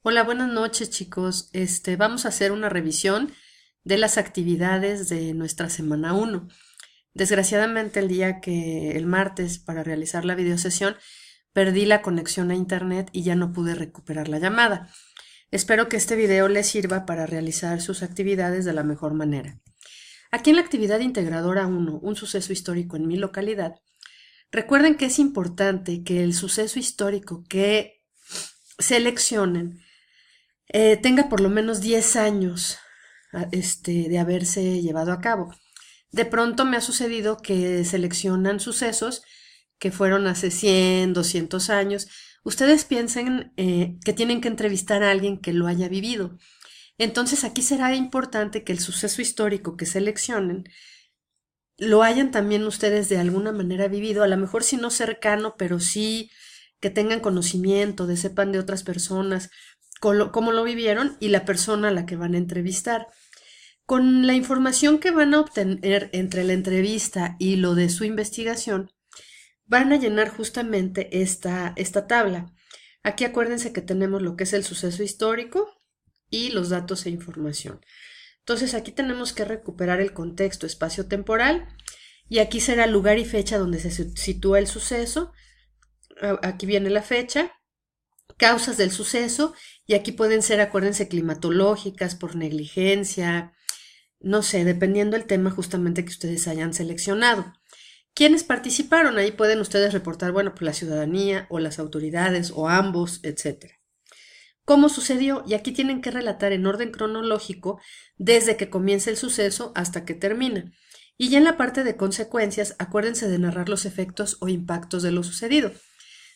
Hola, buenas noches, chicos. Vamos a hacer una revisión de las actividades de nuestra semana uno. Desgraciadamente, el martes, para realizar la videosesión, perdí la conexión a internet y ya no pude recuperar la llamada. Espero que este video les sirva para realizar sus actividades de la mejor manera. Aquí en la actividad integradora uno, un suceso histórico en mi localidad, recuerden que es importante que el suceso histórico que seleccionen tenga por lo menos 10 años de haberse llevado a cabo. De pronto me ha sucedido que seleccionan sucesos que fueron hace 100, 200 años. Ustedes piensen que tienen que entrevistar a alguien que lo haya vivido. Entonces aquí será importante que el suceso histórico que seleccionen lo hayan también ustedes de alguna manera vivido, a lo mejor si no cercano, pero sí que tengan conocimiento, de sepan de otras personas cómo lo vivieron y la persona a la que van a entrevistar. Con la información que van a obtener entre la entrevista y lo de su investigación, van a llenar justamente esta tabla. Aquí acuérdense que tenemos lo que es el suceso histórico y los datos e información. Entonces aquí tenemos que recuperar el contexto espacio-temporal y aquí será lugar y fecha donde se sitúa el suceso. Aquí viene la fecha, causas del suceso y aquí pueden ser, acuérdense, climatológicas, por negligencia, no sé, dependiendo del tema justamente que ustedes hayan seleccionado. ¿Quiénes participaron? Ahí pueden ustedes reportar, bueno, pues la ciudadanía o las autoridades o ambos, etcétera. ¿Cómo sucedió? Y aquí tienen que relatar en orden cronológico desde que comienza el suceso hasta que termina. Y ya en la parte de consecuencias, acuérdense de narrar los efectos o impactos de lo sucedido.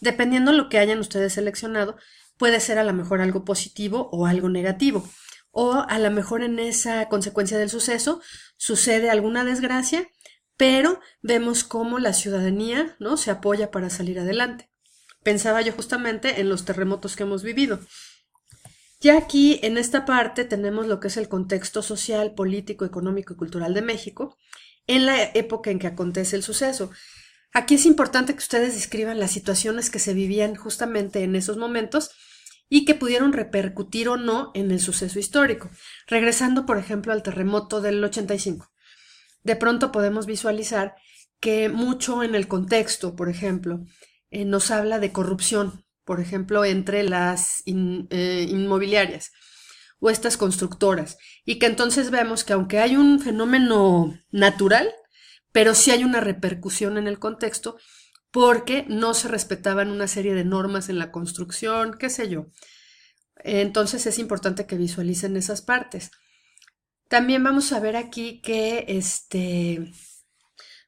Dependiendo de lo que hayan ustedes seleccionado, puede ser a lo mejor algo positivo o algo negativo. O a lo mejor en esa consecuencia del suceso sucede alguna desgracia, pero vemos cómo la ciudadanía, ¿no?, se apoya para salir adelante. Pensaba yo justamente en los terremotos que hemos vivido. Ya aquí en esta parte tenemos lo que es el contexto social, político, económico y cultural de México en la época en que acontece el suceso. Aquí es importante que ustedes describan las situaciones que se vivían justamente en esos momentos y que pudieron repercutir o no en el suceso histórico. Regresando, por ejemplo, al terremoto del 85. De pronto podemos visualizar que mucho en el contexto, por ejemplo, nos habla de corrupción, por ejemplo, entre las inmobiliarias o estas constructoras, y que entonces vemos que aunque hay un fenómeno natural, pero sí hay una repercusión en el contexto porque no se respetaban una serie de normas en la construcción, qué sé yo. Entonces es importante que visualicen esas partes. También vamos a ver aquí que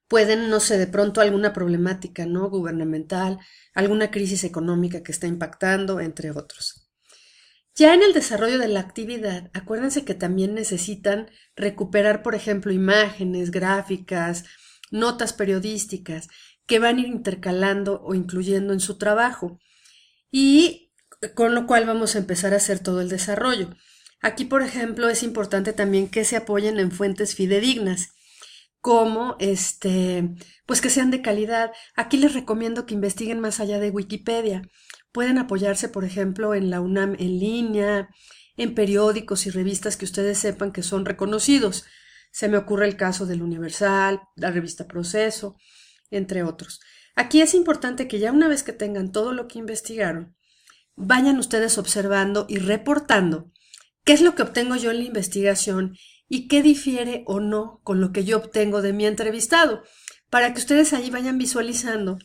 pueden, no sé, de pronto alguna problemática, ¿no?, gubernamental, alguna crisis económica que está impactando, entre otros. Ya en el desarrollo de la actividad, acuérdense que también necesitan recuperar, por ejemplo, imágenes, gráficas, notas periodísticas que van a ir intercalando o incluyendo en su trabajo y con lo cual vamos a empezar a hacer todo el desarrollo. Aquí, por ejemplo, es importante también que se apoyen en fuentes fidedignas como pues que sean de calidad. Aquí les recomiendo que investiguen más allá de Wikipedia. Pueden apoyarse, por ejemplo, en la UNAM en línea, en periódicos y revistas que ustedes sepan que son reconocidos. Se me ocurre el caso del Universal, la revista Proceso, entre otros. Aquí es importante que ya una vez que tengan todo lo que investigaron, vayan ustedes observando y reportando qué es lo que obtengo yo en la investigación y qué difiere o no con lo que yo obtengo de mi entrevistado, para que ustedes ahí vayan visualizando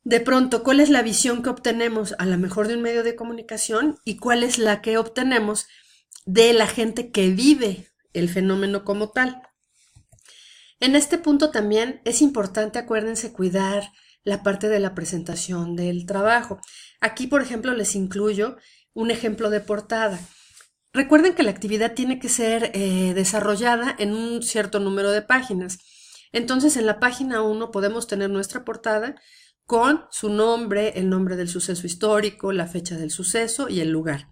de pronto cuál es la visión que obtenemos a lo mejor de un medio de comunicación y cuál es la que obtenemos de la gente que vive el fenómeno como tal. En este punto también es importante, acuérdense, cuidar la parte de la presentación del trabajo. Aquí, por ejemplo, les incluyo un ejemplo de portada. Recuerden que la actividad tiene que ser desarrollada en un cierto número de páginas. Entonces, en la página 1 podemos tener nuestra portada con su nombre, el nombre del suceso histórico, la fecha del suceso y el lugar.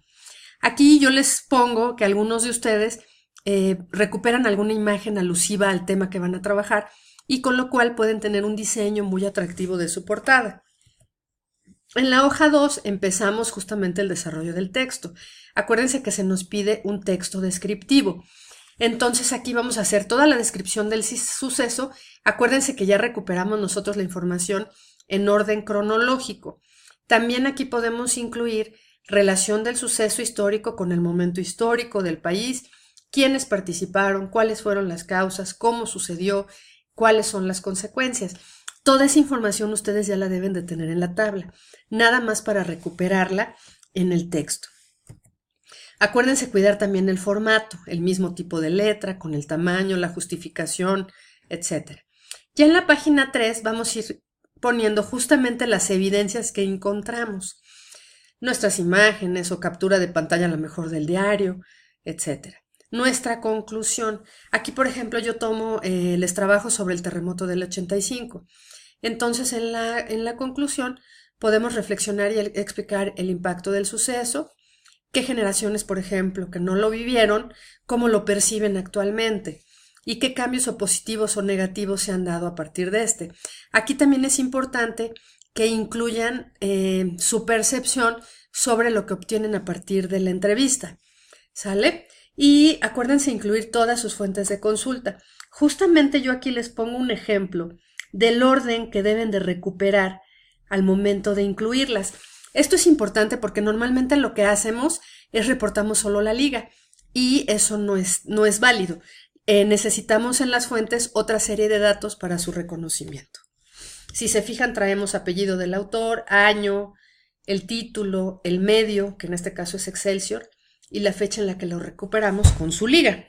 Aquí yo les pongo que algunos de ustedes recuperan alguna imagen alusiva al tema que van a trabajar y con lo cual pueden tener un diseño muy atractivo de su portada. En la hoja 2 empezamos justamente el desarrollo del texto. Acuérdense que se nos pide un texto descriptivo. Entonces aquí vamos a hacer toda la descripción del suceso. Acuérdense que ya recuperamos nosotros la información en orden cronológico. También aquí podemos incluir relación del suceso histórico con el momento histórico del país, quiénes participaron, cuáles fueron las causas, cómo sucedió, cuáles son las consecuencias. Toda esa información ustedes ya la deben de tener en la tabla, nada más para recuperarla en el texto. Acuérdense cuidar también el formato, el mismo tipo de letra, con el tamaño, la justificación, etc. Ya en la página 3 vamos a ir poniendo justamente las evidencias que encontramos, nuestras imágenes o captura de pantalla a lo mejor del diario, etc. Nuestra conclusión. Aquí, por ejemplo, yo tomo les trabajo sobre el terremoto del 85. Entonces, en la conclusión podemos reflexionar y explicar el impacto del suceso, qué generaciones, por ejemplo, que no lo vivieron, cómo lo perciben actualmente y qué cambios o positivos o negativos se han dado a partir de este. Aquí también es importante que incluyan su percepción sobre lo que obtienen a partir de la entrevista, ¿sale? Y acuérdense incluir todas sus fuentes de consulta. Justamente yo aquí les pongo un ejemplo del orden que deben de recuperar al momento de incluirlas. Esto es importante porque normalmente lo que hacemos es reportamos solo la liga y eso no es válido. Necesitamos en las fuentes otra serie de datos para su reconocimiento. Si se fijan, traemos apellido del autor, año, el título, el medio, que en este caso es Excelsior, y la fecha en la que lo recuperamos con su liga.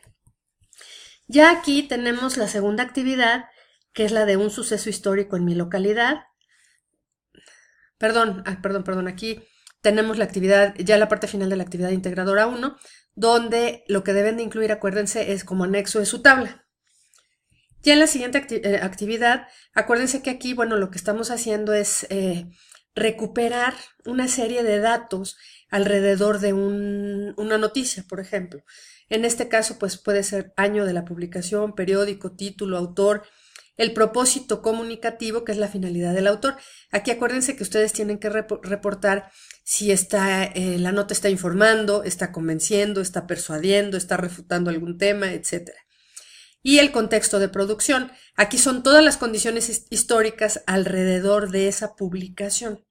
Ya aquí tenemos la segunda actividad, que es la de un suceso histórico en mi localidad. Perdón, aquí tenemos la actividad, ya la parte final de la actividad integradora 1, donde lo que deben de incluir, acuérdense, es como anexo de su tabla. Ya en la siguiente actividad, acuérdense que aquí, bueno, lo que estamos haciendo es recuperar una serie de datos alrededor de una noticia, por ejemplo. En este caso, pues puede ser año de la publicación, periódico, título, autor, el propósito comunicativo, que es la finalidad del autor. Aquí acuérdense que ustedes tienen que reportar si la nota está informando, está convenciendo, está persuadiendo, está refutando algún tema, etc. Y el contexto de producción. Aquí son todas las condiciones históricas alrededor de esa publicación.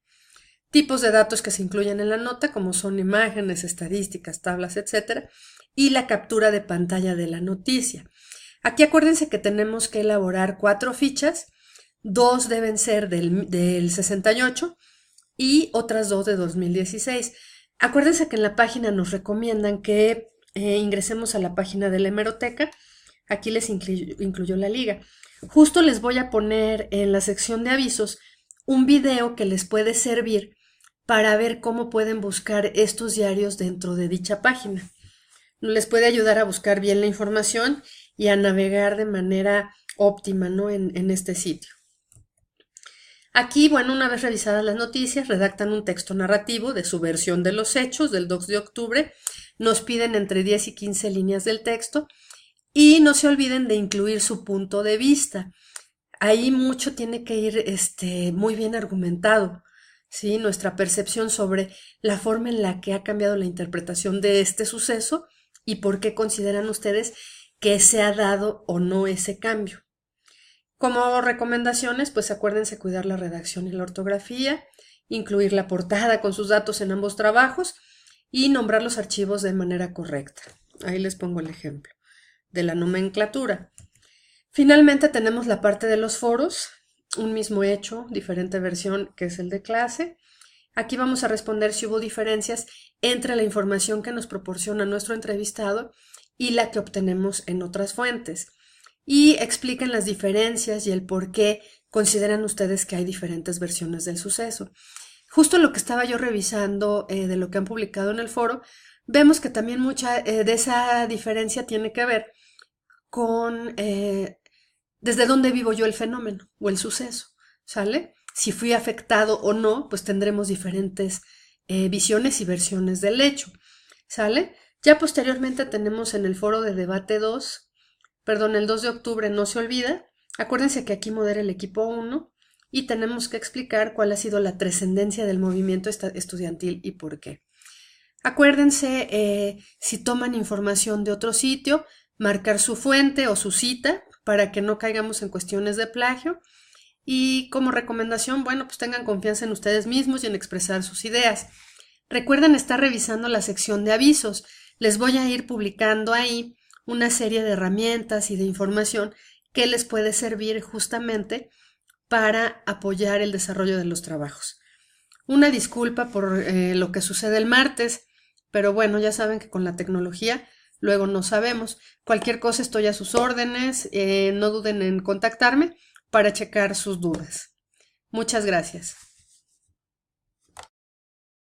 Tipos de datos que se incluyen en la nota, como son imágenes, estadísticas, tablas, etc. Y la captura de pantalla de la noticia. Aquí acuérdense que tenemos que elaborar 4 fichas, 2 deben ser del 68 y otras 2 de 2016. Acuérdense que en la página nos recomiendan que ingresemos a la página de la hemeroteca. Aquí les incluyó la liga. Justo les voy a poner en la sección de avisos un video que les puede servir para ver cómo pueden buscar estos diarios dentro de dicha página. Les puede ayudar a buscar bien la información y a navegar de manera óptima, ¿no? en este sitio. Aquí, bueno, una vez revisadas las noticias, redactan un texto narrativo de su versión de los hechos del 2 de octubre. Nos piden entre 10 y 15 líneas del texto y no se olviden de incluir su punto de vista. Ahí mucho tiene que ir muy bien argumentado, ¿sí? Nuestra percepción sobre la forma en la que ha cambiado la interpretación de este suceso y por qué consideran ustedes que se ha dado o no ese cambio. Como recomendaciones, pues acuérdense cuidar la redacción y la ortografía, incluir la portada con sus datos en ambos trabajos y nombrar los archivos de manera correcta. Ahí les pongo el ejemplo de la nomenclatura. Finalmente tenemos la parte de los foros, un mismo hecho, diferente versión que es el de clase. Aquí vamos a responder si hubo diferencias entre la información que nos proporciona nuestro entrevistado y la que obtenemos en otras fuentes. Y expliquen las diferencias y el por qué consideran ustedes que hay diferentes versiones del suceso. Justo lo que estaba yo revisando de lo que han publicado en el foro, vemos que también mucha de esa diferencia tiene que ver con desde dónde vivo yo el fenómeno o el suceso, ¿sale? Si fui afectado o no, pues tendremos diferentes visiones y versiones del hecho, ¿sale? Ya posteriormente tenemos en el foro de debate 2, el 2 de octubre no se olvida, acuérdense que aquí modera el equipo 1, y tenemos que explicar cuál ha sido la trascendencia del movimiento estudiantil y por qué. Acuérdense, si toman información de otro sitio, marcar su fuente o su cita para que no caigamos en cuestiones de plagio. Y como recomendación, bueno, pues tengan confianza en ustedes mismos y en expresar sus ideas. Recuerden estar revisando la sección de avisos. Les voy a ir publicando ahí una serie de herramientas y de información que les puede servir justamente para apoyar el desarrollo de los trabajos. Una disculpa por lo que sucede el martes, pero bueno, ya saben que con la tecnología luego no sabemos. Cualquier cosa estoy a sus órdenes, no duden en contactarme para checar sus dudas. Muchas gracias.